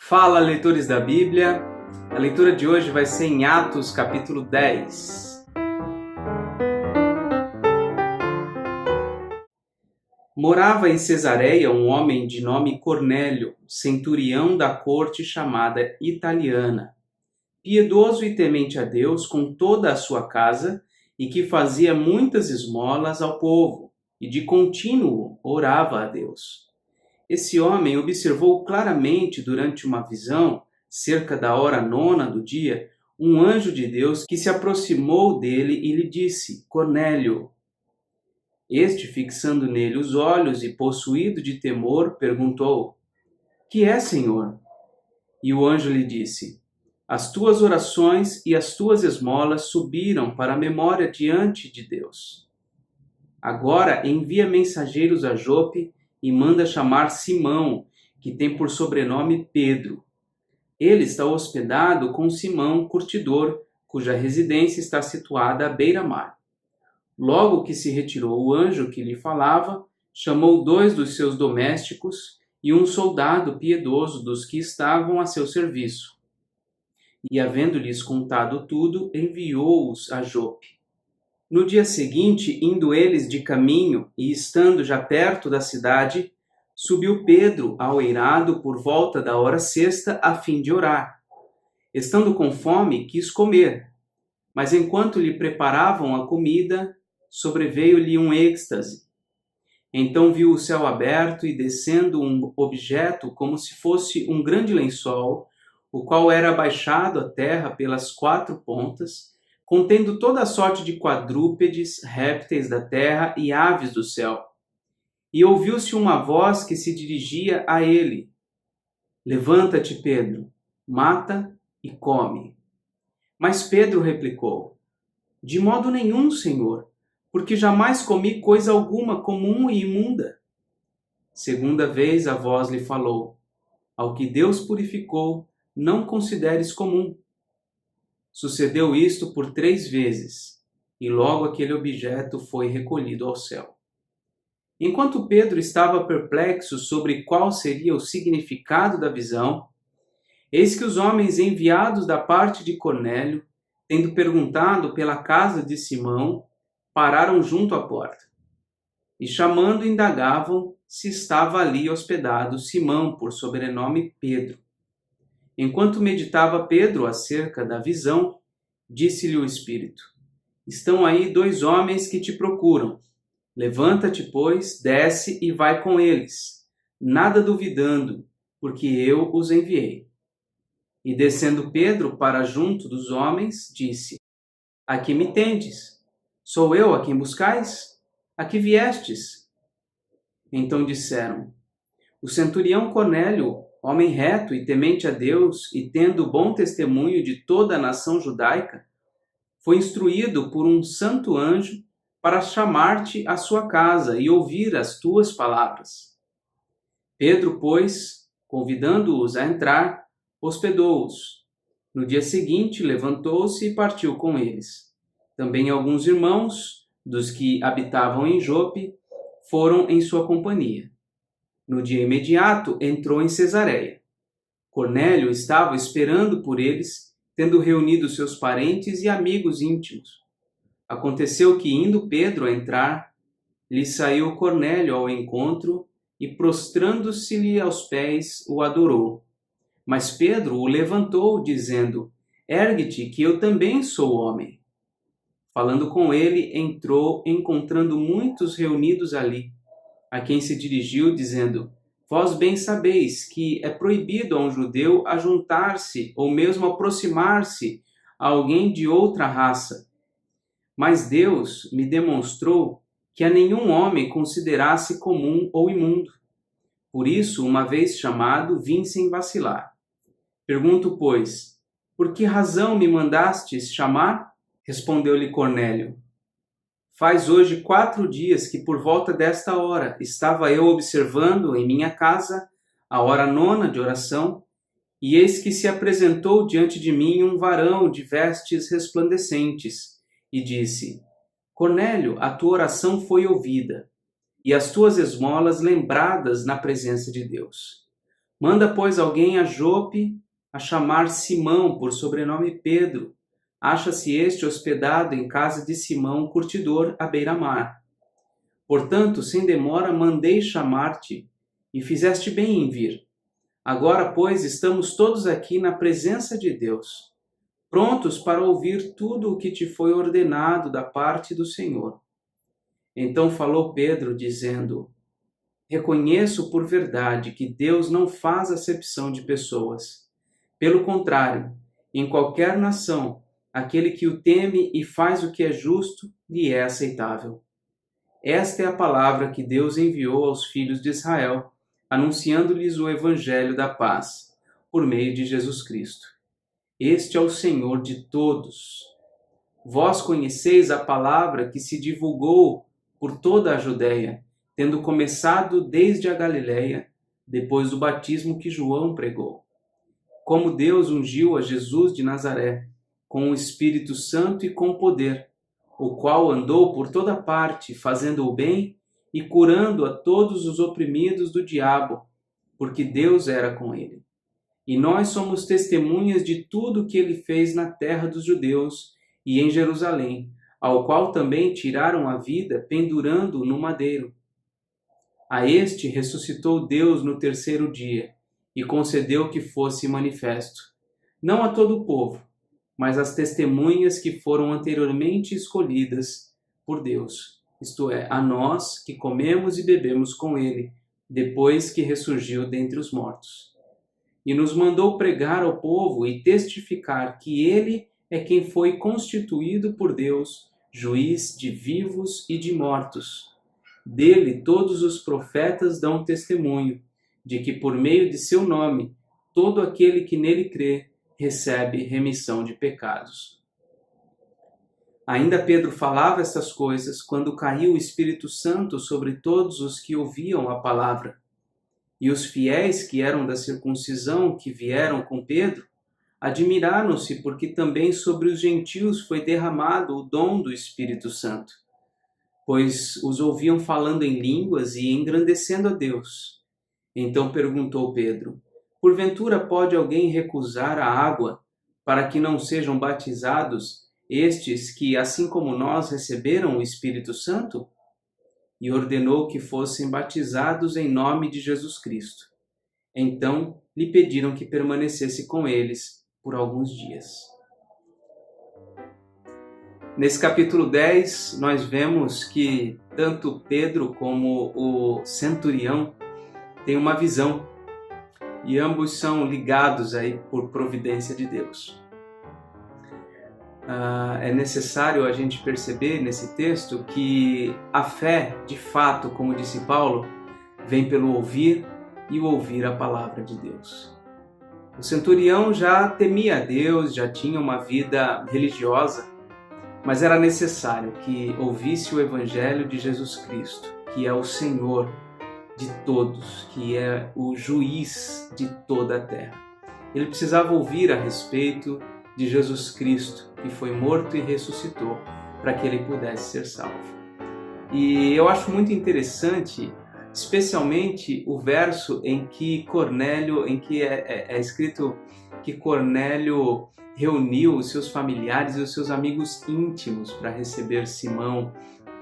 Fala, leitores da Bíblia! A leitura de hoje vai ser em Atos, capítulo 10. Morava em Cesareia um homem de nome Cornélio, centurião da corte chamada Italiana, piedoso e temente a Deus com toda a sua casa, e que fazia muitas esmolas ao povo, e de contínuo orava a Deus. Esse homem observou claramente durante uma visão, cerca da hora 9ª do dia, um anjo de Deus que se aproximou dele e lhe disse: Cornélio. Este, fixando nele os olhos e possuído de temor, perguntou: Que é, Senhor? E o anjo lhe disse: As tuas orações e as tuas esmolas subiram para a memória diante de Deus. Agora envia mensageiros a Jope e manda chamar Simão, que tem por sobrenome Pedro. Ele está hospedado com Simão, curtidor, cuja residência está situada à beira-mar. Logo que se retirou o anjo que lhe falava, chamou 2 dos seus domésticos e um soldado piedoso dos que estavam a seu serviço. E, havendo-lhes contado tudo, enviou-os a Jope. No dia seguinte, indo eles de caminho e estando já perto da cidade, subiu Pedro ao eirado por volta da hora 6ª a fim de orar. Estando com fome, quis comer, mas enquanto lhe preparavam a comida, sobreveio-lhe um êxtase. Então viu o céu aberto e descendo um objeto como se fosse um grande lençol, o qual era abaixado à terra pelas 4 pontas, contendo toda a sorte de quadrúpedes, répteis da terra e aves do céu. E ouviu-se uma voz que se dirigia a ele: Levanta-te, Pedro, mata e come. Mas Pedro replicou: De modo nenhum, Senhor, porque jamais comi coisa alguma comum e imunda. Segunda vez a voz lhe falou: Ao que Deus purificou, não consideres comum. Sucedeu isto por 3 vezes, e logo aquele objeto foi recolhido ao céu. Enquanto Pedro estava perplexo sobre qual seria o significado da visão, eis que os homens enviados da parte de Cornélio, tendo perguntado pela casa de Simão, pararam junto à porta. E chamando, indagavam se estava ali hospedado Simão, por sobrenome Pedro. Enquanto meditava Pedro acerca da visão, disse-lhe o Espírito: Estão aí 2 homens que te procuram. Levanta-te, pois, desce e vai com eles, nada duvidando, porque eu os enviei. E descendo Pedro para junto dos homens, disse: A que me tendes? Sou eu a quem buscais? A que viestes? Então disseram: O centurião Cornélio, homem reto e temente a Deus, e tendo bom testemunho de toda a nação judaica, foi instruído por um santo anjo para chamar-te à sua casa e ouvir as tuas palavras. Pedro, pois, convidando-os a entrar, hospedou-os. No dia seguinte, levantou-se e partiu com eles. Também alguns irmãos, dos que habitavam em Jope, foram em sua companhia. No dia imediato, entrou em Cesareia. Cornélio estava esperando por eles, tendo reunido seus parentes e amigos íntimos. Aconteceu que, indo Pedro a entrar, lhe saiu Cornélio ao encontro e, prostrando-se-lhe aos pés, o adorou. Mas Pedro o levantou, dizendo: Ergue-te, que eu também sou homem. Falando com ele, entrou, encontrando muitos reunidos ali, a quem se dirigiu, dizendo: Vós bem sabeis que é proibido a um judeu ajuntar-se ou mesmo aproximar-se a alguém de outra raça. Mas Deus me demonstrou que a nenhum homem considerasse comum ou imundo. Por isso, uma vez chamado, vim sem vacilar. Pergunto, pois, por que razão me mandastes chamar? Respondeu-lhe Cornélio: Faz hoje 4 dias que por volta desta hora estava eu observando em minha casa a hora 9ª de oração, e eis que se apresentou diante de mim um varão de vestes resplandecentes, e disse: Cornélio, a tua oração foi ouvida, e as tuas esmolas lembradas na presença de Deus. Manda, pois, alguém a Jope a chamar Simão, por sobrenome Pedro. Acha-se este hospedado em casa de Simão, curtidor, à beira-mar. Portanto, sem demora, mandei chamar-te, e fizeste bem em vir. Agora, pois, estamos todos aqui na presença de Deus, prontos para ouvir tudo o que te foi ordenado da parte do Senhor. Então falou Pedro, dizendo: Reconheço por verdade que Deus não faz acepção de pessoas. Pelo contrário, em qualquer nação, aquele que o teme e faz o que é justo lhe é aceitável. Esta é a palavra que Deus enviou aos filhos de Israel, anunciando-lhes o evangelho da paz, por meio de Jesus Cristo. Este é o Senhor de todos. Vós conheceis a palavra que se divulgou por toda a Judéia, tendo começado desde a Galiléia, depois do batismo que João pregou. Como Deus ungiu a Jesus de Nazaré, com o Espírito Santo e com poder, o qual andou por toda parte, fazendo o bem e curando a todos os oprimidos do diabo, porque Deus era com ele. E nós somos testemunhas de tudo que ele fez na terra dos judeus e em Jerusalém, ao qual também tiraram a vida, pendurando-o no madeiro. A este ressuscitou Deus no terceiro dia e concedeu que fosse manifesto, não a todo o povo, mas às testemunhas que foram anteriormente escolhidas por Deus, isto é, a nós que comemos e bebemos com ele, depois que ressurgiu dentre os mortos. E nos mandou pregar ao povo e testificar que ele é quem foi constituído por Deus, juiz de vivos e de mortos. Dele todos os profetas dão testemunho, de que por meio de seu nome, todo aquele que nele crê, recebe remissão de pecados. Ainda Pedro falava estas coisas quando caiu o Espírito Santo sobre todos os que ouviam a palavra. E os fiéis que eram da circuncisão, que vieram com Pedro, admiraram-se porque também sobre os gentios foi derramado o dom do Espírito Santo, pois os ouviam falando em línguas e engrandecendo a Deus. Então perguntou Pedro: Porventura pode alguém recusar a água para que não sejam batizados estes que, assim como nós, receberam o Espírito Santo? E ordenou que fossem batizados em nome de Jesus Cristo. Então lhe pediram que permanecesse com eles por alguns dias. Nesse capítulo 10, nós vemos que tanto Pedro como o centurião têm uma visão, e ambos são ligados aí por providência de Deus. É necessário a gente perceber nesse texto que a fé, de fato, como disse Paulo, vem pelo ouvir e o ouvir a palavra de Deus. O centurião já temia a Deus, já tinha uma vida religiosa, mas era necessário que ouvisse o evangelho de Jesus Cristo, que é o Senhor de todos, que é o juiz de toda a terra. Ele precisava ouvir a respeito de Jesus Cristo, que foi morto e ressuscitou, para que ele pudesse ser salvo. E eu acho muito interessante, especialmente o verso em que é escrito que Cornélio reuniu os seus familiares e os seus amigos íntimos para receber Simão,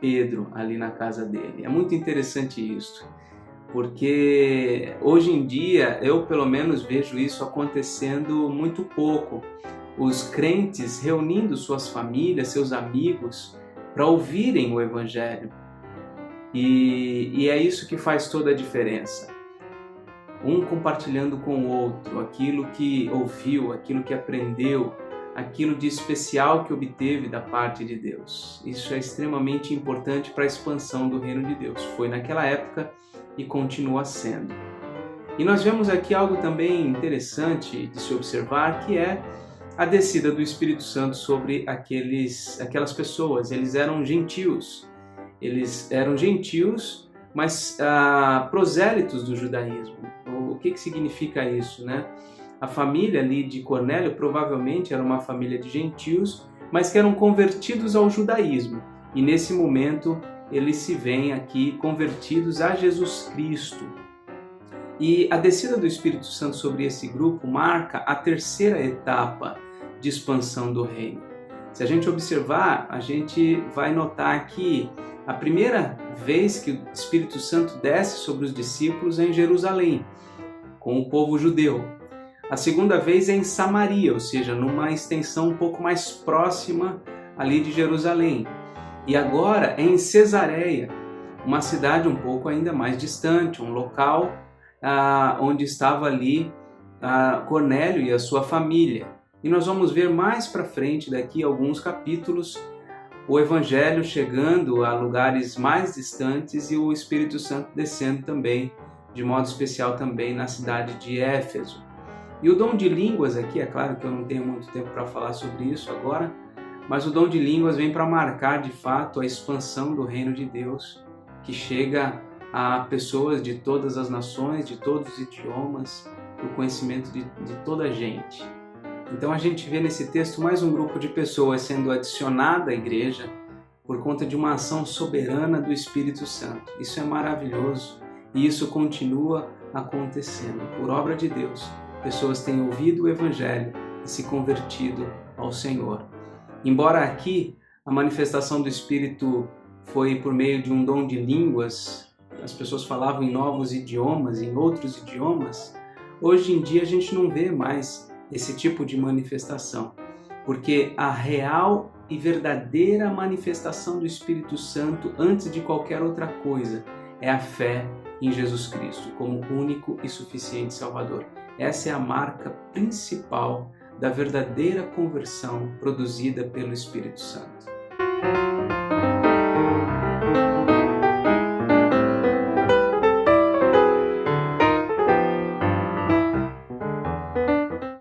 Pedro, ali na casa dele. É muito interessante isso, porque hoje em dia eu pelo menos vejo isso acontecendo muito pouco. Os crentes reunindo suas famílias, seus amigos, para ouvirem o Evangelho. E é isso que faz toda a diferença. Um compartilhando com o outro aquilo que ouviu, aquilo que aprendeu, aquilo de especial que obteve da parte de Deus. Isso é extremamente importante para a expansão do reino de Deus. Foi naquela época e continua sendo. E nós vemos aqui algo também interessante de se observar, que é a descida do Espírito Santo sobre aquelas pessoas. Eles eram gentios, mas prosélitos do judaísmo. O que significa isso, né? A família ali de Cornélio provavelmente era uma família de gentios, mas que eram convertidos ao judaísmo. E nesse momento eles se veem aqui convertidos a Jesus Cristo. E a descida do Espírito Santo sobre esse grupo marca a terceira etapa de expansão do reino. Se a gente observar, a gente vai notar que a primeira vez que o Espírito Santo desce sobre os discípulos é em Jerusalém, com o povo judeu. A segunda vez é em Samaria, ou seja, numa extensão um pouco mais próxima ali de Jerusalém. E agora é em Cesareia, uma cidade um pouco ainda mais distante, um local onde estava ali Cornélio e a sua família. E nós vamos ver mais para frente, daqui a alguns capítulos, o Evangelho chegando a lugares mais distantes e o Espírito Santo descendo também, de modo especial também na cidade de Éfeso. E o dom de línguas aqui, é claro que eu não tenho muito tempo para falar sobre isso agora, mas o dom de línguas vem para marcar de fato a expansão do reino de Deus, que chega a pessoas de todas as nações, de todos os idiomas, o conhecimento de toda a gente. Então a gente vê nesse texto mais um grupo de pessoas sendo adicionada à igreja por conta de uma ação soberana do Espírito Santo. Isso é maravilhoso e isso continua acontecendo. Por obra de Deus, pessoas têm ouvido o Evangelho e se convertido ao Senhor. Embora aqui a manifestação do Espírito foi por meio de um dom de línguas, as pessoas falavam em novos idiomas, em outros idiomas, hoje em dia a gente não vê mais esse tipo de manifestação, porque a real e verdadeira manifestação do Espírito Santo, antes de qualquer outra coisa, é a fé em Jesus Cristo como único e suficiente Salvador. Essa é a marca principal da verdadeira conversão produzida pelo Espírito Santo.